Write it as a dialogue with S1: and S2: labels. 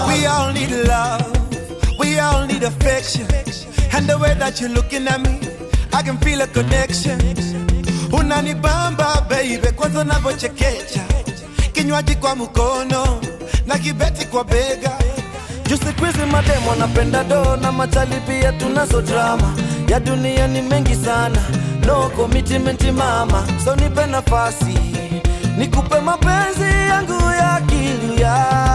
S1: We all need love, we all need affection. And the way that you're looking at me, I can feel a connection. Unanibamba baby, kwanza unavyochekecha, kinywaji kwa mkono na kibeti kwa bega.
S2: Jusi kwizi mademo napenda do na machali pia tunazo drama. Ya dunia ni mengi sana, no commitment mama. So nipe nafasi, nikupe mapenzi yangu ya akili ya